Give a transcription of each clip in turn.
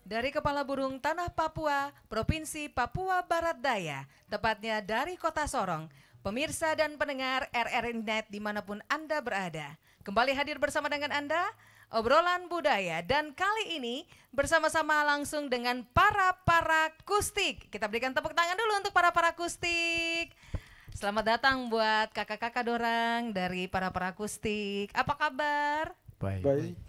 Dari Kepala Burung Tanah Papua, Provinsi Papua Barat Daya, tepatnya dari Kota Sorong. Pemirsa dan pendengar RRI Net dimanapun Anda berada. Kembali hadir bersama dengan Anda, obrolan budaya. Dan kali ini bersama-sama langsung dengan para kustik. Kita berikan tepuk tangan dulu untuk para kustik. Selamat datang buat kakak-kakak dorang dari para kustik. Apa kabar? Baik.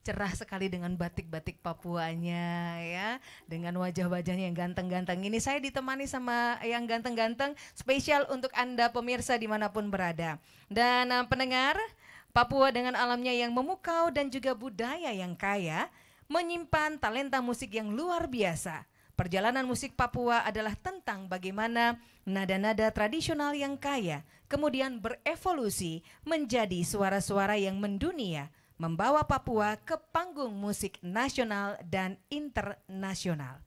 Cerah sekali dengan batik-batik Papuanya ya, dengan wajah-wajahnya yang ganteng-ganteng ini. Saya ditemani sama yang ganteng-ganteng, spesial untuk Anda pemirsa dimanapun berada. Dan pendengar, Papua dengan alamnya yang memukau dan juga budaya yang kaya, menyimpan talenta musik yang luar biasa. Perjalanan musik Papua adalah tentang bagaimana nada-nada tradisional yang kaya kemudian berevolusi menjadi suara-suara yang mendunia, membawa Papua ke panggung musik nasional dan internasional.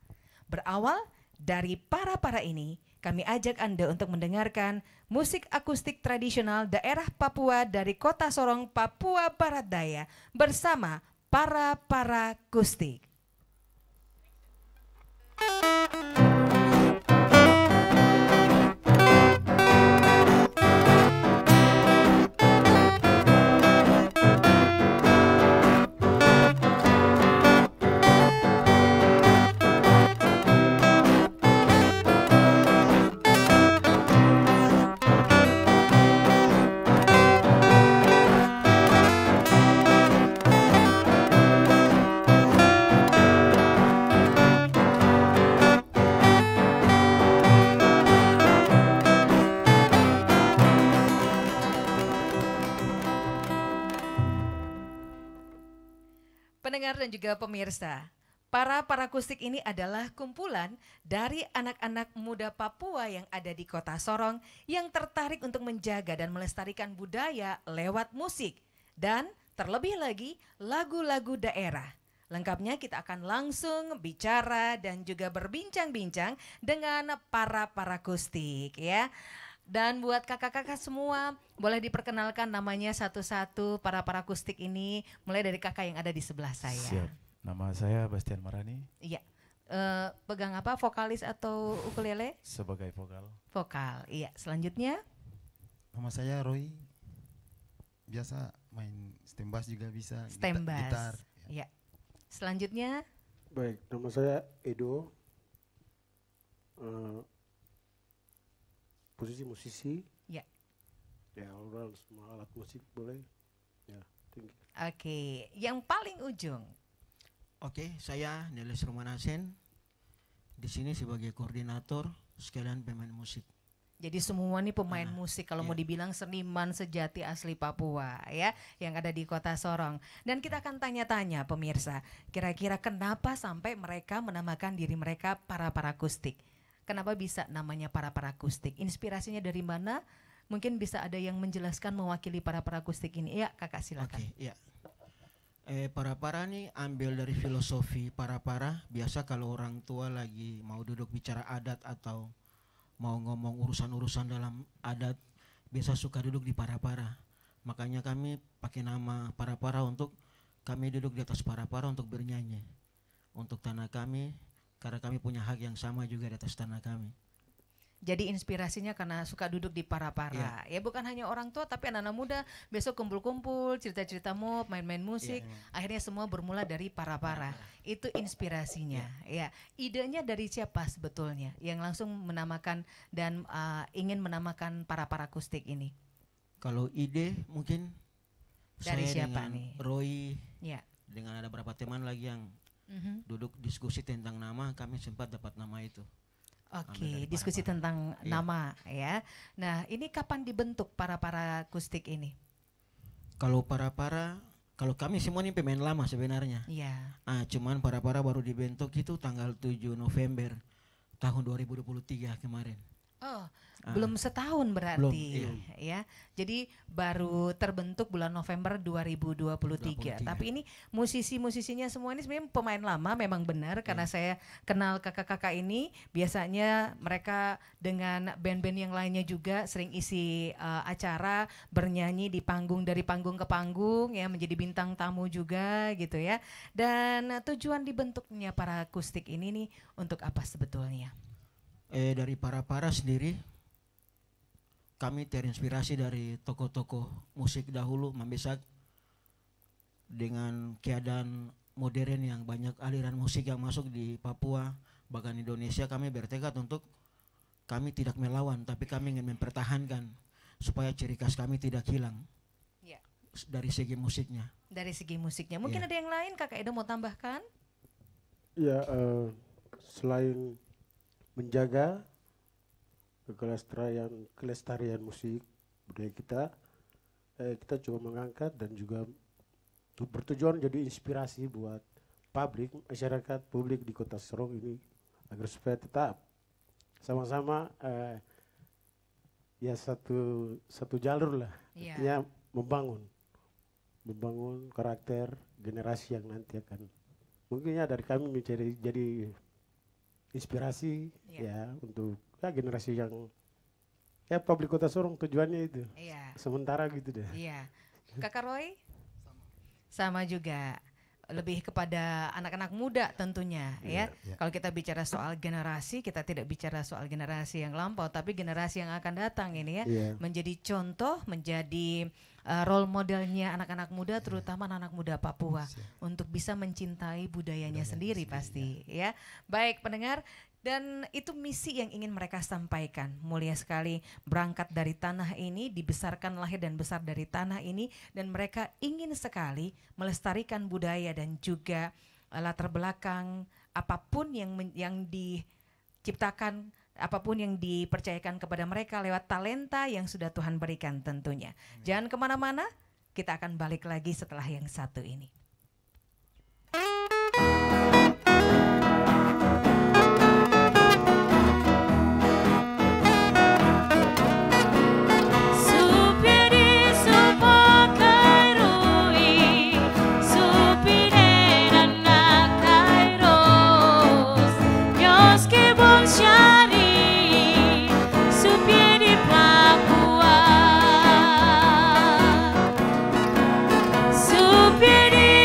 Berawal dari para ini, kami ajak Anda untuk mendengarkan musik akustik tradisional daerah Papua dari Kota Sorong, Papua Barat Daya bersama para kustik. Pendengar dan juga pemirsa, para akustik ini adalah kumpulan dari anak-anak muda Papua yang ada di Kota Sorong yang tertarik untuk menjaga dan melestarikan budaya lewat musik dan terlebih lagi lagu-lagu daerah. Lengkapnya kita akan langsung bicara dan juga berbincang-bincang dengan para akustik ya. Dan buat kakak-kakak semua, boleh diperkenalkan namanya satu-satu para akustik ini, mulai dari kakak yang ada di sebelah saya. Siap. Nama saya Bastian Marani. Iya. Pegang apa? Vokalis atau ukulele? Sebagai vokal. Vokal. Iya. Selanjutnya? Nama saya Roy. Biasa main stem bass juga bisa. Stem bass. Gitar. Iya. Selanjutnya? Baik, nama saya Edo. Posisi musisi. Ya. Ya, all semua alat musik boleh. Ya, tinggi. Oke, yang paling ujung. Oke, saya Neles Romanasen. Di sini sebagai koordinator sekalian pemain musik. Jadi semua nih pemain musik kalau mau dibilang seniman sejati asli Papua ya, yang ada di Kota Sorong. Dan kita akan tanya-tanya pemirsa, kira-kira kenapa sampai mereka menamakan diri mereka para akustik? Kenapa bisa namanya para akustik? Inspirasinya dari mana? Mungkin bisa ada yang menjelaskan mewakili para akustik ini. Ya, kakak silakan. Oke, iya. Para nih ambil dari filosofi para. Biasa kalau orang tua lagi mau duduk bicara adat atau mau ngomong urusan-urusan dalam adat, biasa suka duduk di para. Makanya kami pakai nama para untuk kami duduk di atas para untuk bernyanyi untuk tanah kami. Karena kami punya hak yang sama juga di atas tanah kami. Jadi inspirasinya karena suka duduk di para. Ya bukan hanya orang tua tapi anak-anak muda besok kumpul-kumpul, cerita-cerita mob, main-main musik. Akhirnya semua bermula dari para. Itu inspirasinya. Ya, idenya dari siapa sebetulnya yang langsung menamakan dan ingin menamakan para akustik ini? Kalau ide mungkin dari saya siapa dengan nih? Roy. Ya. Dengan ada beberapa teman lagi yang duduk diskusi tentang nama, kami sempat dapat nama itu. Oke, diskusi tentang nama ya. Nah, ini kapan dibentuk para akustik ini? Kalau kalau kami semua ini pemain lama sebenarnya. Iya. Cuman para baru dibentuk itu tanggal 7 November tahun 2023 kemarin. Oh, Ah, belum setahun belum, berarti iya. ya. Jadi baru terbentuk bulan November 2023. 23. Tapi ini musisi-musisinya semua ini sebenarnya pemain lama memang benar karena saya kenal kakak-kakak ini biasanya mereka dengan band-band yang lainnya juga sering isi acara bernyanyi di panggung dari panggung ke panggung ya menjadi bintang tamu juga gitu ya. Dan tujuan dibentuknya para akustik ini nih untuk apa sebetulnya? Dari para sendiri kami terinspirasi dari tokoh-tokoh musik dahulu Mambesak dengan keadaan modern yang banyak aliran musik yang masuk di Papua bahkan Indonesia. Kami bertekad untuk kami tidak melawan tapi kami ingin mempertahankan supaya ciri khas kami tidak hilang Ya. dari segi musiknya. Dari segi musiknya mungkin Iya. ada yang lain Kakak Edo mau tambahkan? Ya, selain menjaga kelestarian musik budaya kita, kita juga mengangkat dan juga bertujuan jadi inspirasi buat masyarakat publik di Kota Sorong ini agar supaya tetap sama-sama ya satu jalur lah, Iya. artinya membangun karakter generasi yang nanti akan mungkin ya dari kami mencari jadi inspirasi ya untuk generasi yang ya publik Kota Sorong tujuannya itu Iya. sementara gitu deh. Iya. Kakak Roy? Sama juga. Lebih kepada anak-anak muda tentunya ya. Kalau kita bicara soal generasi, kita tidak bicara soal generasi yang lampau, tapi generasi yang akan datang ini ya. Iya. Menjadi contoh, menjadi role modelnya anak-anak muda, terutama anak-anak muda Papua untuk bisa mencintai budayanya sendiri pasti ya. Baik pendengar, dan itu misi yang ingin mereka sampaikan. Mulia sekali berangkat dari tanah ini, dibesarkan lahir dan besar dari tanah ini, dan mereka ingin sekali melestarikan budaya dan juga latar belakang apapun yang diciptakan, apapun yang dipercayakan kepada mereka lewat talenta yang sudah Tuhan berikan tentunya. Jangan kemana-mana, kita akan balik lagi setelah yang satu ini. Su piedi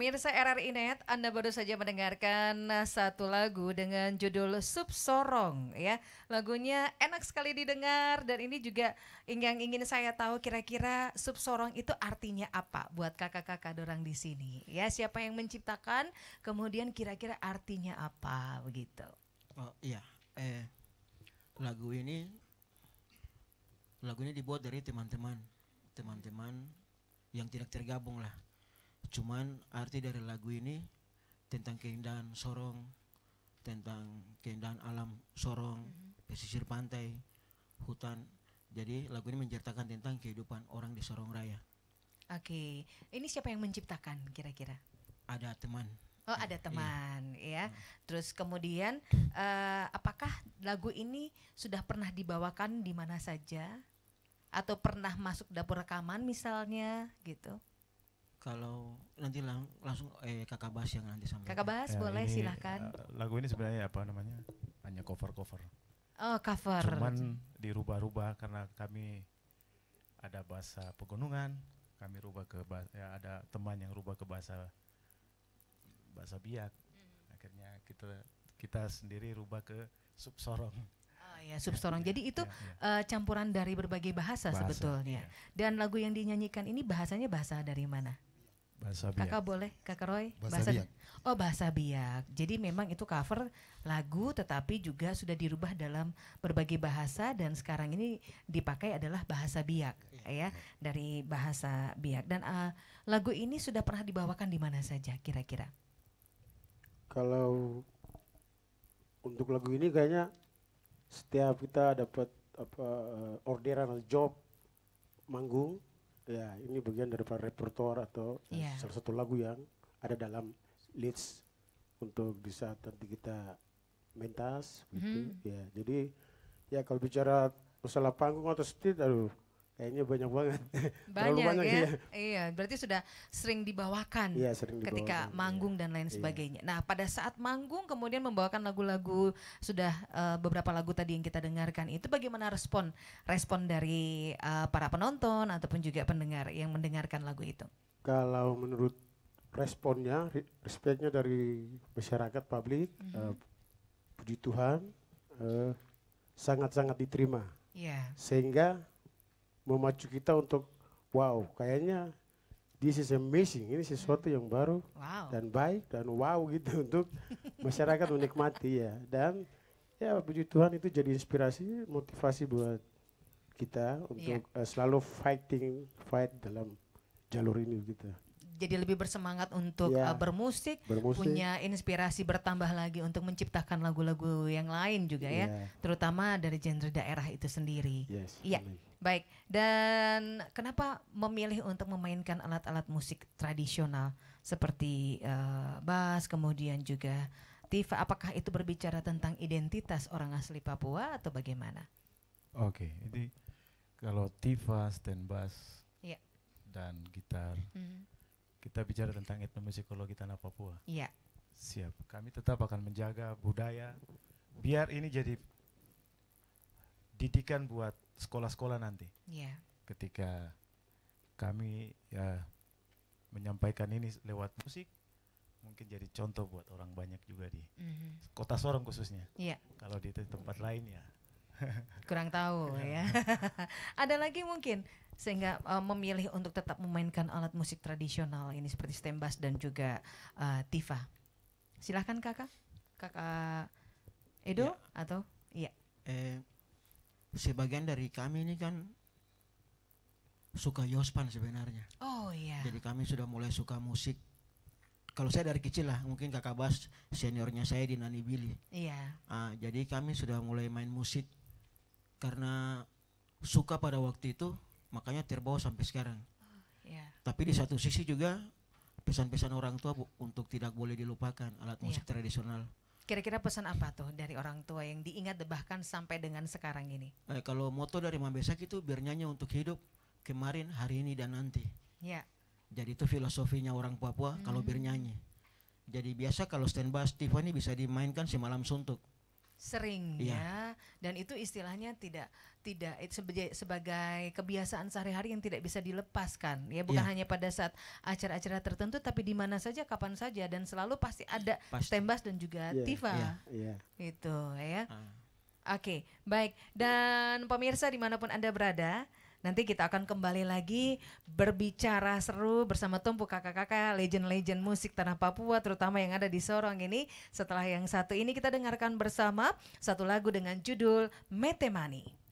Pemirsa RRI Net, Anda baru saja mendengarkan satu lagu dengan judul Sub Sorong ya. Lagunya enak sekali didengar dan ini juga yang ingin saya tahu kira-kira Sub Sorong itu artinya apa buat kakak-kakak dorang di sini. Ya, siapa yang menciptakan, kemudian kira-kira artinya apa begitu. Oh iya, lagu ini dibuat dari teman-teman yang tidak tergabung lah. Cuman arti dari lagu ini tentang keindahan Sorong, tentang keindahan alam Sorong, pesisir pantai, hutan. Jadi lagu ini menceritakan tentang kehidupan orang di Sorong Raya. Oke, ini siapa yang menciptakan kira-kira? Ada teman. Oh, ada teman ya. Terus kemudian apakah lagu ini sudah pernah dibawakan di mana saja? Atau pernah masuk dapur rekaman misalnya gitu? Kalau nanti langsung Kakak Bas yang nanti sampaikan. Kakak Bas Ya, boleh ini, silahkan. lagu ini sebenarnya apa namanya? Hanya cover-cover. Oh, cover. Cuman dirubah-rubah karena kami ada bahasa pegunungan, kami rubah ke ya ada teman yang rubah ke bahasa Biak. Akhirnya kita sendiri rubah ke Sub Sorong. Oh ya, Sub Sorong. Jadi itu Ya. campuran dari berbagai bahasa sebetulnya. Iya. Dan lagu yang dinyanyikan ini bahasanya bahasa dari mana? Bahasa Biak. Kakak boleh, Kakak Roy? Bahasa Biak. Oh, bahasa Biak. Jadi memang itu cover lagu tetapi juga sudah dirubah dalam berbagai bahasa dan sekarang ini dipakai adalah bahasa Biak ya, dari bahasa Biak. Dan lagu ini sudah pernah dibawakan di mana saja kira-kira? Kalau untuk lagu ini kayaknya setiap kita dapat orderan atau job manggung, ya ini bagian daripada repertoire atau Iya. salah satu lagu yang ada dalam list untuk di saat nanti kita mentas gitu. Ya, jadi ya kalau bicara masalah panggung atau stage, aduh kayaknya banyak banget. Terlalu Banyak ya. ya. Iya, berarti sudah sering dibawakan. Iya, sering Ketika dibawakan, manggung iya. dan lain Iya. sebagainya. Nah, pada saat manggung kemudian membawakan lagu-lagu sudah beberapa lagu tadi yang kita dengarkan itu bagaimana respon dari para penonton ataupun juga pendengar yang mendengarkan lagu itu? Kalau menurut responnya, respectnya dari masyarakat publik, puji Tuhan, sangat-sangat diterima. Iya. Sehingga memacu kita untuk, wow, kayaknya this is amazing, ini sesuatu yang baru Wow. dan baik dan wow gitu untuk masyarakat menikmati ya. Dan ya puji Tuhan itu jadi inspirasi, motivasi buat kita untuk selalu fight dalam jalur ini gitu. Jadi lebih bersemangat untuk Ya, bermusik, bermusik. punya inspirasi bertambah lagi untuk menciptakan lagu-lagu yang lain juga ya, Ya, terutama dari genre daerah itu sendiri. yes, Iya. amin. Baik, dan kenapa memilih untuk memainkan alat-alat musik tradisional seperti bass, kemudian juga tifa? Apakah itu berbicara tentang identitas orang asli Papua atau bagaimana? Oke, ini kalau tifa, stand bass, Iya. dan gitar, kita bicara tentang etnomusikologi tanah Papua. Iya. Siap, kami tetap akan menjaga budaya, biar ini jadi didikan buat sekolah-sekolah nanti. Iya. Ketika kami ya menyampaikan ini lewat musik, mungkin jadi contoh buat orang banyak juga di kota Sorong khususnya. Iya. Kalau di tempat lain ya. Kurang tahu ya. Ada lagi mungkin sehingga memilih untuk tetap memainkan alat musik tradisional ini seperti stembas dan juga tifa. Silahkan kakak Edo atau iya. Sebagian dari kami ini kan suka Yospan sebenarnya. Oh iya. Jadi kami sudah mulai suka musik. Kalau saya dari kecil lah, mungkin Kakak Bas seniornya saya di Nani Billy. Iya. Jadi kami sudah mulai main musik karena suka pada waktu itu, makanya terbawa sampai sekarang. Iya. Tapi di satu sisi juga pesan-pesan orang tua untuk tidak boleh dilupakan alat musik tradisional. Kira-kira pesan apa tuh dari orang tua yang diingat bahkan sampai dengan sekarang ini? Kalau moto dari Mambesak itu bernyanyi untuk hidup kemarin, hari ini dan nanti. Ya. Jadi itu filosofinya orang Papua kalau bernyanyi. Jadi biasa kalau stand bass Tiffany bisa dimainkan semalam suntuk. Sering Iya. ya, dan itu istilahnya tidak sebagai kebiasaan sehari-hari yang tidak bisa dilepaskan ya, bukan Iya. hanya pada saat acara-acara tertentu, tapi di mana saja, kapan saja, dan selalu pasti ada Pasti. Stembas dan juga Iya, Tifa Iya. itu ya. Ah. Oke, baik. Dan pemirsa dimanapun Anda berada, nanti kita akan kembali lagi berbicara seru bersama tumpuh kakak-kakak legend-legend musik tanah Papua, terutama yang ada di Sorong ini. Setelah yang satu ini kita dengarkan bersama satu lagu dengan judul Metemani.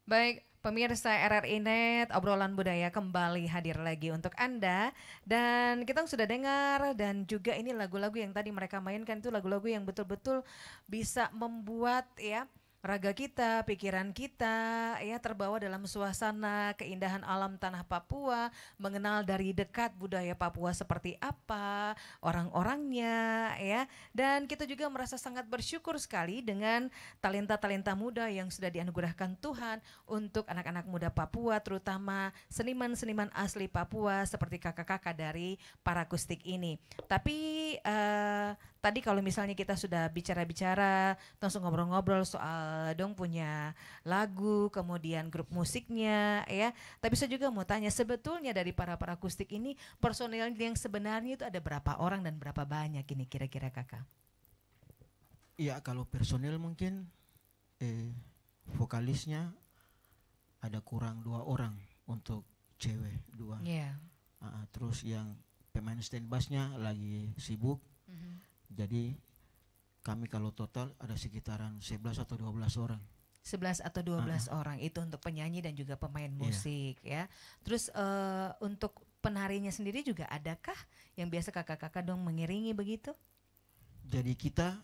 Baik, pemirsa RRI Net, obrolan budaya kembali hadir lagi untuk Anda. Dan kita sudah dengar, dan juga ini lagu-lagu yang tadi mereka mainkan itu lagu-lagu yang betul-betul bisa membuat ya raga kita, pikiran kita ya terbawa dalam suasana keindahan alam tanah Papua, mengenal dari dekat budaya Papua seperti apa, orang-orangnya ya. Dan kita juga merasa sangat bersyukur sekali dengan talenta-talenta muda yang sudah dianugerahkan Tuhan untuk anak-anak muda Papua, terutama seniman-seniman asli Papua seperti kakak-kakak dari Parakustik ini. Tapi tadi kalau misalnya kita sudah bicara-bicara, langsung ngobrol-ngobrol soal dong punya lagu, kemudian grup musiknya ya. Tapi saya juga mau tanya, sebetulnya dari para Parakustik ini personil yang sebenarnya itu ada berapa orang dan berapa banyak ini kira-kira kakak? Iya, kalau personil mungkin vokalisnya ada kurang 2 orang untuk cewek 2. Iya. Terus yang pemain stand bassnya lagi sibuk. Jadi kami kalau total ada sekitaran 11 atau 12 orang. 11 atau 12 orang itu untuk penyanyi dan juga pemain musik ya. Terus untuk penarinya sendiri juga adakah yang biasa kakak-kakak dong mengiringi begitu? Jadi kita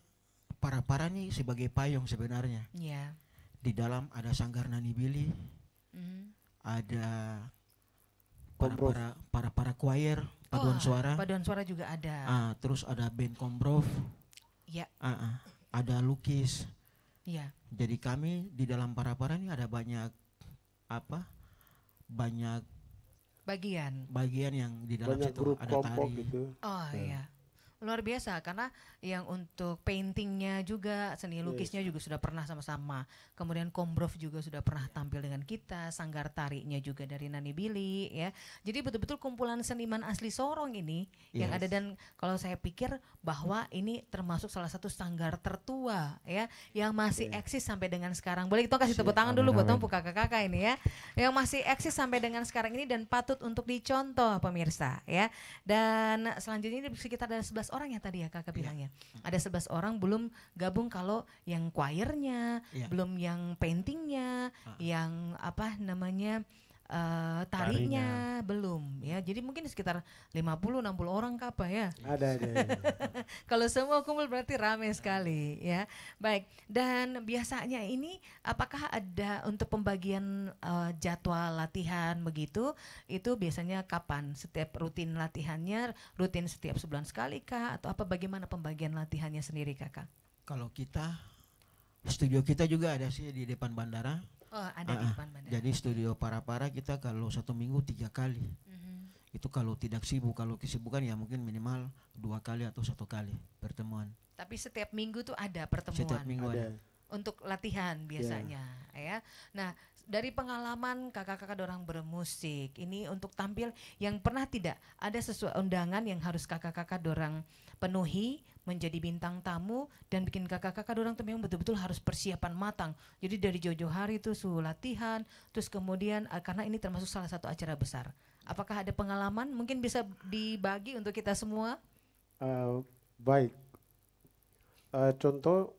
para nih sebagai payung sebenarnya. Iya. Di dalam ada Sanggar Nani Billy, ada para choir, paduan suara. Paduan suara juga ada. Terus ada band Kombrov. Iya. Ada lukis. Iya. Jadi kami di dalam para ini ada banyak banyak bagian yang di dalam banyak situ grup ada kelompok tari. gitu. Oh iya. Luar biasa karena yang untuk paintingnya juga, seni lukisnya juga sudah pernah sama-sama. Kemudian Kombrov juga sudah pernah tampil dengan kita, sanggar tarinya juga dari Nani Billy ya. Jadi betul-betul kumpulan seniman asli Sorong ini yang ada, dan kalau saya pikir bahwa ini termasuk salah satu sanggar tertua ya yang masih eksis sampai dengan sekarang. Boleh kita kasih tepuk tangan dulu buat Tompu kakak-kakak ini ya. Yang masih eksis sampai dengan sekarang ini dan patut untuk dicontoh pemirsa ya. Dan selanjutnya ini sekitar ada 11 orang ya tadi ya kakak bilangnya. Ada 11 orang belum gabung kalau yang choirnya, belum yang paintingnya, yang tarinya belum ya. Jadi mungkin sekitar 50-60 orang apa ya. Ada. Kalau semua kumpul berarti ramai sekali ya. Baik, dan biasanya ini apakah ada untuk pembagian jadwal latihan begitu? Itu biasanya kapan? Setiap rutin latihannya rutin setiap sebulan sekali kah atau apa, bagaimana pembagian latihannya sendiri kakak? Kalau kita studio kita juga ada sih di depan bandara. Oh, ada di depan bandara. Jadi studio para kita kalau 1 minggu 3 kali. Itu kalau tidak sibuk, kalau kesibukan ya mungkin minimal 2 kali atau 1 kali pertemuan. Tapi setiap minggu tuh ada pertemuan. Setiap minggu ada. Untuk latihan biasanya ya. Nah, dari pengalaman kakak-kakak dorang bermusik ini untuk tampil yang pernah tidak ada sesuatu undangan yang harus kakak-kakak dorang penuhi menjadi bintang tamu dan bikin kakak-kakak dorang tuh memang betul-betul harus persiapan matang. Jadi dari jauh-jauh hari itu suhu latihan, terus kemudian karena ini termasuk salah satu acara besar. Apakah ada pengalaman mungkin bisa dibagi untuk kita semua? Baik. Contoh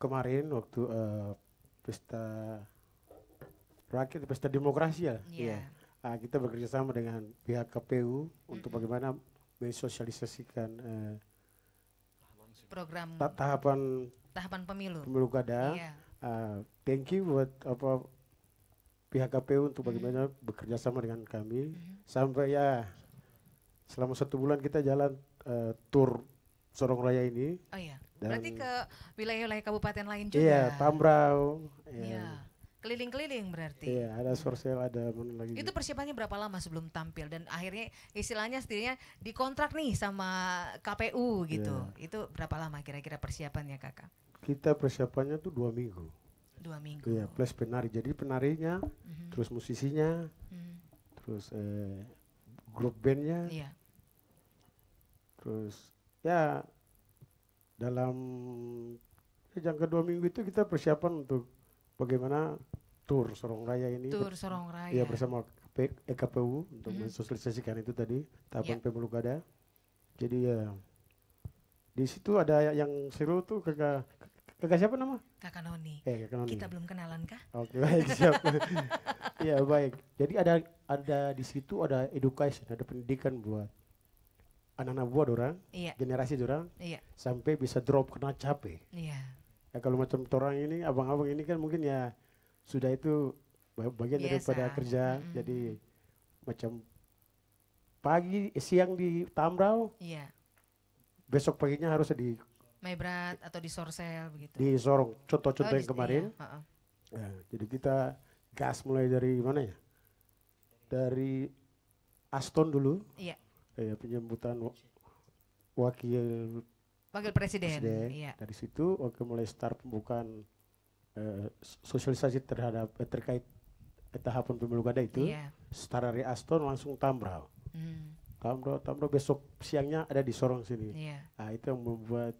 kemarin waktu pesta rakyat, pesta demokrasi ya. Kita bekerja sama dengan pihak KPU untuk bagaimana mensosialisasikan program tahapan pemilu kada. Thank you buat pihak KPU untuk bagaimana bekerja sama dengan kami sampai ya selama 1 bulan kita jalan tur Sorong Raya ini. Oh iya. Berarti ke wilayah-wilayah kabupaten lain juga. Iya, Tambrau. Iya. Keliling-keliling berarti. Iya, ada Sorsel, ada mana lagi. Itu persiapannya berapa lama sebelum tampil dan akhirnya istilahnya setidaknya dikontrak nih sama KPU gitu. Itu berapa lama kira-kira persiapannya kakak? Kita persiapannya tuh 2 minggu. 2 minggu. Iya, plus penari. Jadi penarinya, terus musisinya, terus grup bandnya, terus ya dalam jangka 2 minggu itu kita persiapan untuk bagaimana tur Sorong Raya ini. Tur Sorong Raya. Ya bersama KPU untuk mensosialisasikan itu tadi tahapan pemilu kada. Jadi ya di situ ada yang seru tuh kakak siapa nama? Kakak Noni. Kakak Noni. Kita belum kenalan kah? Oke, baik, siap. Ya baik. Jadi ada di situ ada education, ada pendidikan buat anak-anak buah dorang, generasi dorang, sampai bisa drop kena capek. Iya. Ya kalau macam orang ini, abang-abang ini kan mungkin ya sudah itu bagian daripada kerja. Jadi macam siang di Tambrau, besok paginya harus di Maibrat atau di Sorsel begitu. Di Sorong, contoh-contoh yang kemarin. Jadi kita gas mulai dari mana ya? Dari Aston dulu. Iya. Penyambutan wakil presiden. Iya. Dari situ mulai start pembukaan sosialisasi terkait tahapan pemilu kada itu. Start dari Aston langsung Tambrau. Tambrau besok siangnya ada di Sorong sini. Itu yang membuat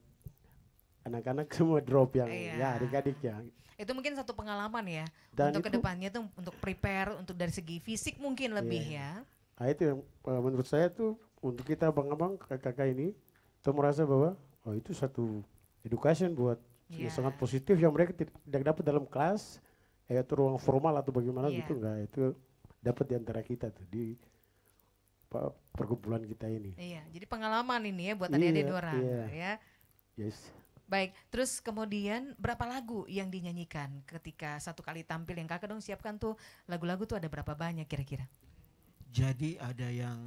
anak-anak semua drop yang ya adik-adik ya. Itu mungkin satu pengalaman ya. Dan untuk kedepannya tuh untuk prepare untuk dari segi fisik mungkin lebih ya. Itu yang menurut saya tuh untuk kita abang-abang kakak-kakak ini, kita merasa bahwa itu satu education buat Iya. sangat positif yang mereka tidak dapat dalam kelas, atau ruang formal atau bagaimana Iya. gitu, enggak, itu dapat di antara kita tuh di perkumpulan kita ini. Iya, jadi pengalaman ini ya buat Iya, adik-adik Dorang iya. ya. Yes. Baik, terus kemudian berapa lagu yang dinyanyikan ketika satu kali tampil yang kakak dong siapkan tuh lagu-lagu tuh ada berapa banyak kira-kira? Jadi ada yang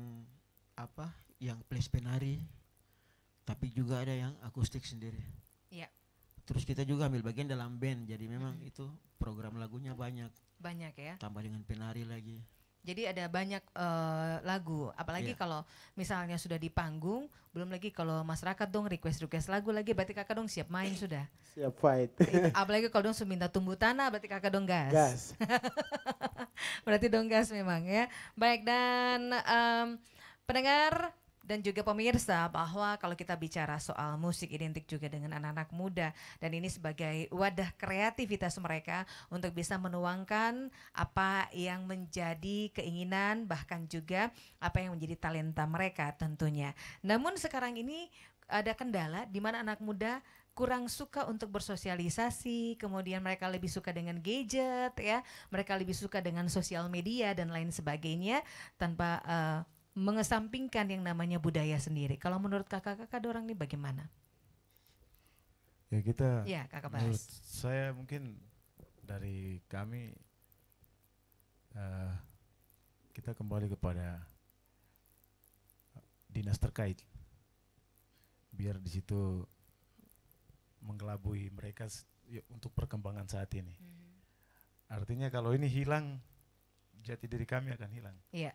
apa, yang plays penari, tapi juga ada yang akustik sendiri. Iya. Terus kita juga ambil bagian dalam band, jadi memang itu program lagunya banyak, Banyak ya. tambah dengan penari lagi. Jadi ada banyak lagu, apalagi Iya. kalau misalnya sudah di panggung, belum lagi kalau masyarakat dong request lagu lagi, berarti kakak dong siap main sudah. Siap fight. Apalagi kalau dong minta tumbuh tanah, berarti kakak dong gas. Gas. Berarti dong gas memang ya. Baik, dan pendengar dan juga pemirsa, bahwa kalau kita bicara soal musik identik juga dengan anak-anak muda, dan ini sebagai wadah kreativitas mereka untuk bisa menuangkan apa yang menjadi keinginan, bahkan juga apa yang menjadi talenta mereka tentunya. Namun sekarang ini ada kendala di mana anak muda kurang suka untuk bersosialisasi, kemudian mereka lebih suka dengan gadget ya, mereka lebih suka dengan sosial media dan lain sebagainya, tanpa mengesampingkan yang namanya budaya sendiri. Kalau menurut kakak-kakak dorang nih bagaimana? Ya kita, Ya kakak menurut bahas. saya mungkin dari kami kita kembali kepada dinas terkait, biar di situ mengelabui mereka untuk perkembangan saat ini. Artinya kalau ini hilang, jati diri kami akan hilang. Iya.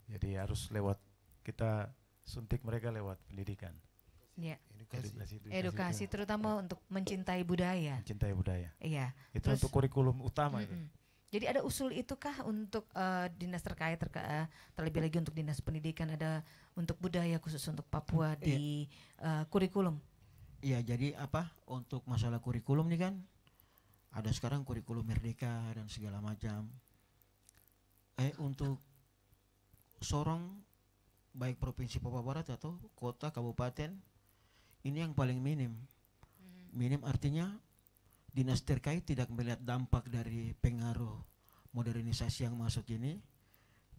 Jadi harus lewat, kita suntik mereka lewat pendidikan. Iya. Edukasi Edukasi itu terutama untuk mencintai budaya. mencintai budaya. Iya. Itu Terus- untuk kurikulum utama itu. Mm-mm. Jadi ada usul itukah untuk dinas terkait terlebih lagi untuk dinas pendidikan, ada untuk budaya khusus untuk Papua di kurikulum? Iya, jadi apa, untuk masalah kurikulum nih kan ada sekarang kurikulum merdeka dan segala macam. Untuk Sorong, baik provinsi Papua Barat atau kota kabupaten, ini yang paling minim. Minim artinya dinas terkait tidak melihat dampak dari pengaruh modernisasi yang masuk ini.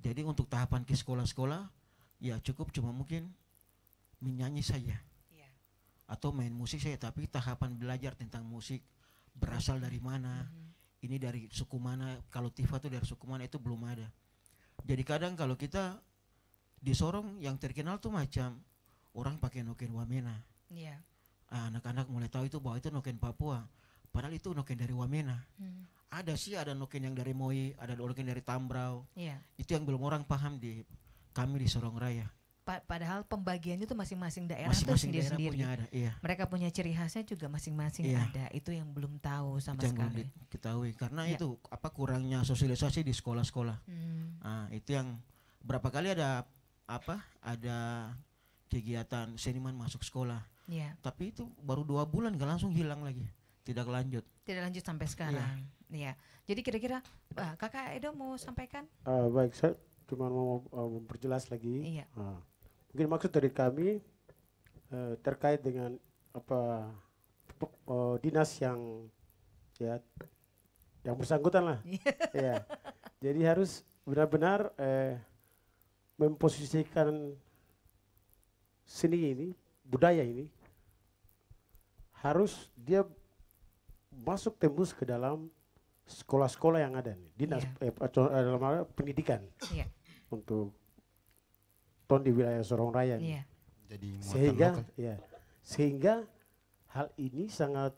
Jadi untuk tahapan ke sekolah-sekolah ya cukup cuma mungkin menyanyi saja Iya. atau main musik saja, tapi tahapan belajar tentang musik berasal dari mana, ini dari suku mana, kalau Tifa itu dari suku mana, itu belum ada. Jadi kadang kalau kita di Sorong yang terkenal tuh macam orang pakai noken Wamena, Iya. anak-anak mulai tahu itu bahwa itu noken Papua, padahal itu noken dari Wamena. Hmm. Ada sih, ada noken yang dari Moi, ada noken dari Tambrau, Iya. itu yang belum orang paham di kami di Sorong Raya. Padahal pembagiannya itu masing-masing daerah tuh Masing-masing daerah sendiri-sendiri. punya ada, iya. Mereka punya ciri khasnya juga masing-masing Iya. ada. Itu yang belum tahu sama Itu yang belum sekali. diketahui karena Ya. itu apa, kurangnya sosialisasi di sekolah-sekolah. Hmm. Nah, itu yang berapa kali ada ada kegiatan seniman masuk sekolah, Iya. tapi itu baru 2 bulan gak langsung hilang lagi, tidak lanjut. Tidak lanjut sampai sekarang. Iya. Jadi kira-kira kakak Edo mau sampaikan? Baik, saya cuma mau memperjelas lagi. Iya. Mungkin maksud dari kami terkait dengan dinas yang yang bersangkutan lah. Ya. Jadi harus benar-benar memposisikan seni ini, budaya ini, harus dia masuk tembus ke dalam sekolah-sekolah yang ada nih, dinas dalam hal pendidikan Iya. untuk di wilayah Sorong Raya nih. Iya. Jadi muatan Sehingga lokal. sehingga hal ini sangat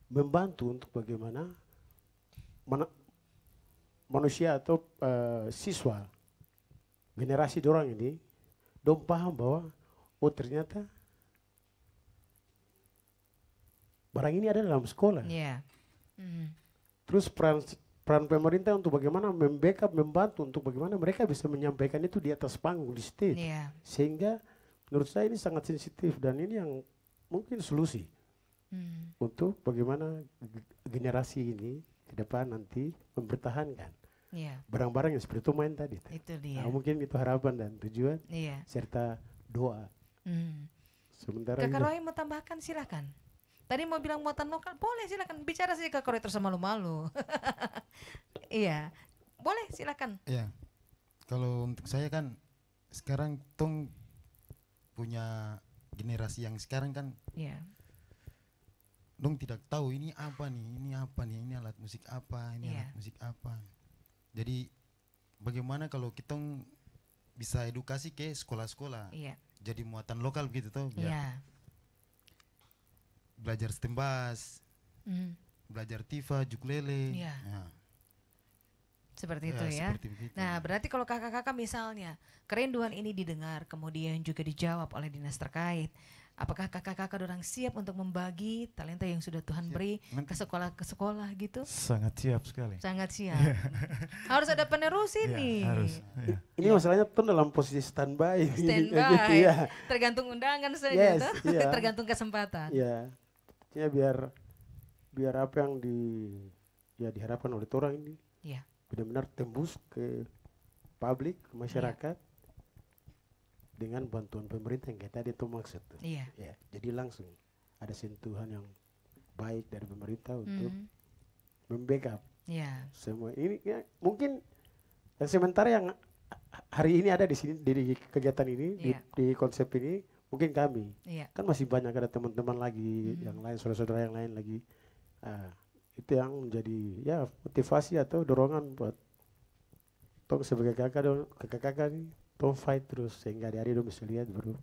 membantu untuk bagaimana manusia atau siswa generasi dorang ini dong paham bahwa ternyata barang ini ada dalam sekolah. Iya. Hmm. Terus peran pemerintah untuk bagaimana membackup, membantu untuk bagaimana mereka bisa menyampaikan itu di atas panggung, di stage. Iya. Sehingga menurut saya ini sangat sensitif dan ini yang mungkin solusi Hmm. untuk bagaimana generasi ini ke depan nanti mempertahankan Iya. barang-barang yang seperti itu main tadi. Itu dia. Nah, mungkin itu harapan dan tujuan Iya. serta doa. Hmm. Sementara Kakak ini- Roy mau tambahkan silakan. Tadi mau bilang muatan lokal, boleh silakan bicara saja Kak Roy, terus malu-malu. Iya, boleh silakan. Ya, kalau untuk saya kan sekarang tong punya generasi yang sekarang kan Iya. dong tidak tahu ini apa nih, ini apa nih, ini alat musik apa, ini Iya. alat musik apa. Jadi bagaimana kalau kita bisa edukasi ke sekolah-sekolah, Iya. jadi muatan lokal gitu toh, biar Iya. belajar stembas, Mm, belajar tifa, ukulele. Iya. Nah, seperti itu ya. seperti begitu. Nah, berarti kalau kakak-kakak misalnya kerinduan ini didengar, kemudian juga dijawab oleh dinas terkait, apakah kakak-kakak orang siap untuk membagi talenta yang sudah Tuhan Siap. beri Nanti- ke sekolah gitu? Sangat siap sekali. Sangat siap. Harus ada penerus Iya, ini. harus. Iya. Ini masalahnya tuh dalam posisi standby. Standby. Gitu, ya. Tergantung undangan saja, Yes, toh. iya. Tergantung kesempatan. Ya, ya biar apa yang diharapkan oleh orang ini Iya. benar-benar tembus ke publik, ke masyarakat dengan bantuan pemerintah yang kayak tadi itu maksud. Tuh. Iya. Ya, jadi langsung ada sentuhan yang baik dari pemerintah untuk Mm, membackup Iya. semua ini. Ya, mungkin yang sementara yang hari ini ada di sini di kegiatan ini Iya. di konsep ini mungkin kami. Iya. Kan masih banyak ada teman-teman lagi yang lain, saudara-saudara yang lain lagi. Itu yang menjadi ya motivasi atau dorongan buat tong sebagai kakak-kakak nih tong fight terus sehingga hari-hari dong bisa lihat baru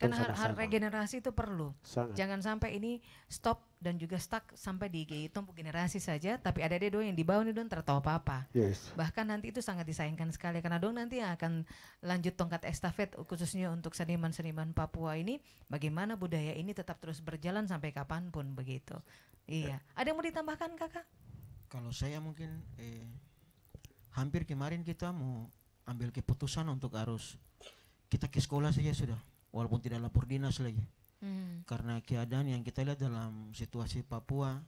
tong Karena hal sama-sama. regenerasi itu perlu. Sangat. Jangan sampai ini stop dan juga stuck sampai di tumpuk generasi saja, tapi ada dong yang di bawah nih dong tertawa apa-apa. Yes. Bahkan nanti itu sangat disayangkan sekali karena dong nanti yang akan lanjut tongkat estafet khususnya untuk seniman-seniman Papua ini, bagaimana budaya ini tetap terus berjalan sampai kapanpun begitu. Iya. Ada yang mau ditambahkan kakak? Kalau saya mungkin hampir kemarin kita mau ambil keputusan untuk harus kita ke sekolah saja sudah, walaupun tidak lapor dinas lagi. Karena keadaan yang kita lihat dalam situasi Papua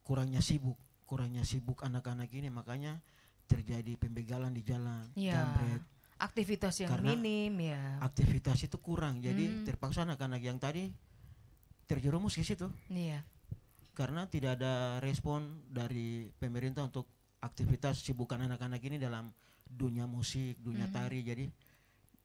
kurangnya sibuk anak-anak ini, makanya terjadi pembegalan di jalan, Iya. jambret, Aktivitas yang Karena minim ya. aktivitas itu kurang, jadi terpaksa anak-anak yang tadi terjerumus ke situ Iya. karena tidak ada respon dari pemerintah untuk aktivitas sibukan anak-anak ini dalam dunia musik, dunia tari, jadi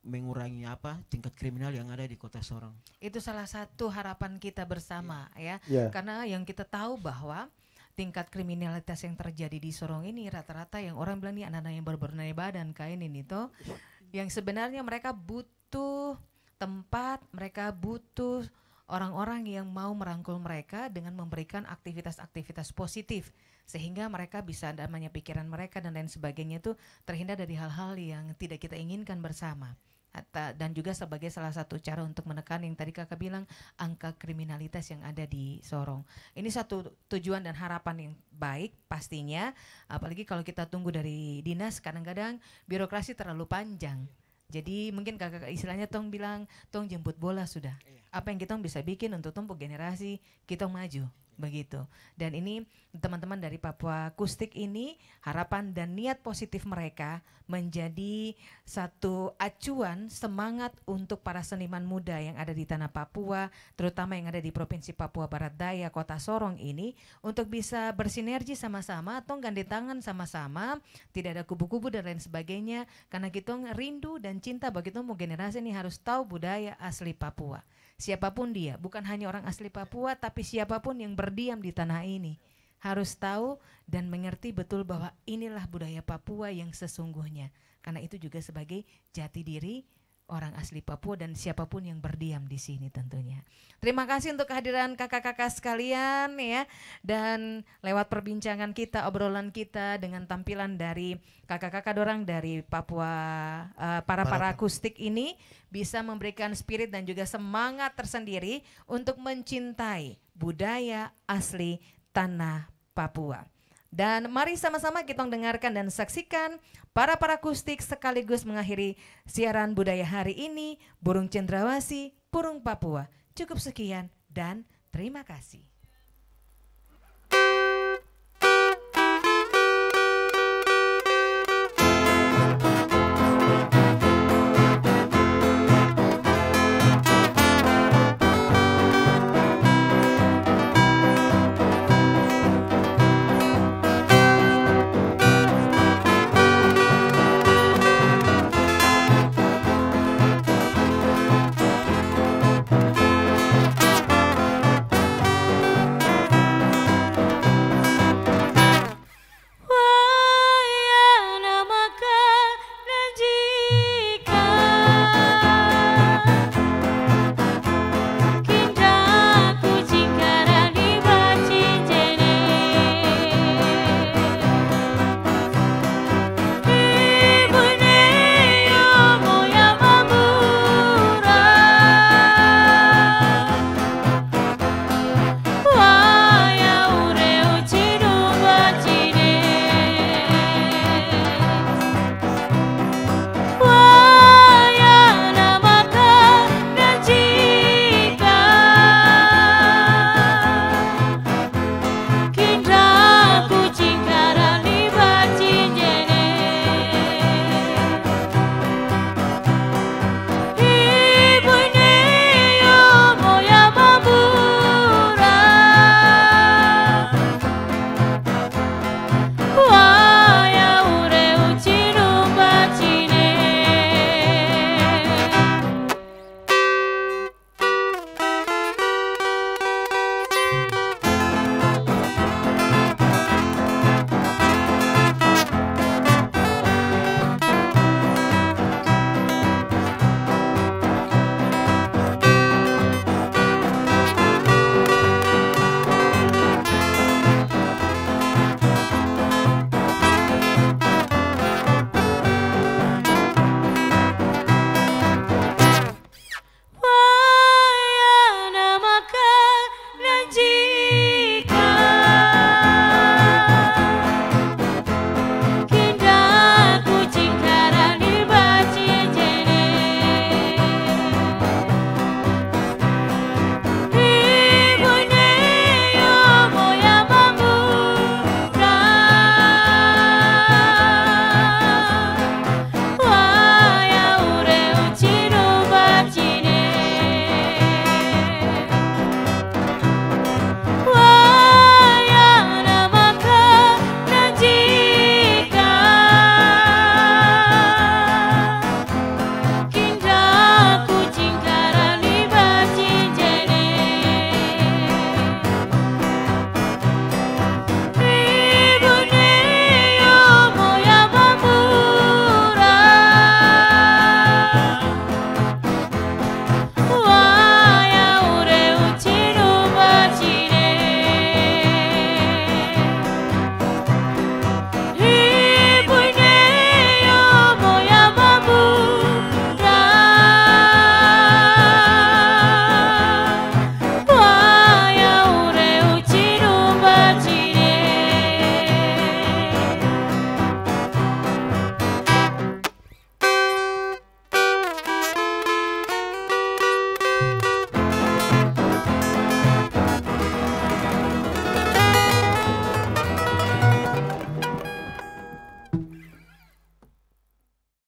mengurangi tingkat kriminal yang ada di Kota Sorong. Itu salah satu harapan kita bersama ya. Ya. Karena yang kita tahu bahwa tingkat kriminalitas yang terjadi di Sorong ini rata-rata yang orang bilang nih anak-anak yang berbernilai badan kain ini toh, yang sebenarnya mereka butuh tempat, mereka butuh orang-orang yang mau merangkul mereka dengan memberikan aktivitas-aktivitas positif sehingga mereka bisa namanya pikiran mereka dan lain sebagainya itu terhindar dari hal-hal yang tidak kita inginkan bersama. Dan juga sebagai salah satu cara untuk menekan yang tadi kakak bilang angka kriminalitas yang ada di Sorong. Ini satu tujuan dan harapan yang baik pastinya, apalagi kalau kita tunggu dari dinas kadang-kadang birokrasi terlalu panjang. Jadi mungkin kakak istilahnya tong bilang tong jemput bola sudah. Apa yang kita bisa bikin untuk tumpuk generasi kita maju begitu. Dan ini teman-teman dari Papua Akustik ini harapan dan niat positif mereka menjadi satu acuan semangat untuk para seniman muda yang ada di tanah Papua, terutama yang ada di Provinsi Papua Barat Daya, Kota Sorong ini untuk bisa bersinergi sama-sama atau gandeng tangan sama-sama, tidak ada kubu-kubu dan lain sebagainya karena kita rindu dan cinta bagi mau generasi ini harus tahu budaya asli Papua. Siapapun dia, bukan hanya orang asli Papua, tapi siapapun yang berdiam di tanah ini harus tahu dan mengerti betul bahwa inilah budaya Papua yang sesungguhnya. Karena itu juga sebagai jati diri orang asli Papua dan siapapun yang berdiam di sini tentunya. Terima kasih untuk kehadiran kakak-kakak sekalian ya, dan lewat perbincangan kita, obrolan kita dengan tampilan dari kakak-kakak dorang dari Papua, para akustik ini bisa memberikan spirit dan juga semangat tersendiri untuk mencintai budaya asli tanah Papua. Dan mari sama-sama kita dengarkan dan saksikan para akustik sekaligus mengakhiri siaran budaya hari ini, Burung Cendrawasih, Burung Papua. Cukup sekian dan terima kasih.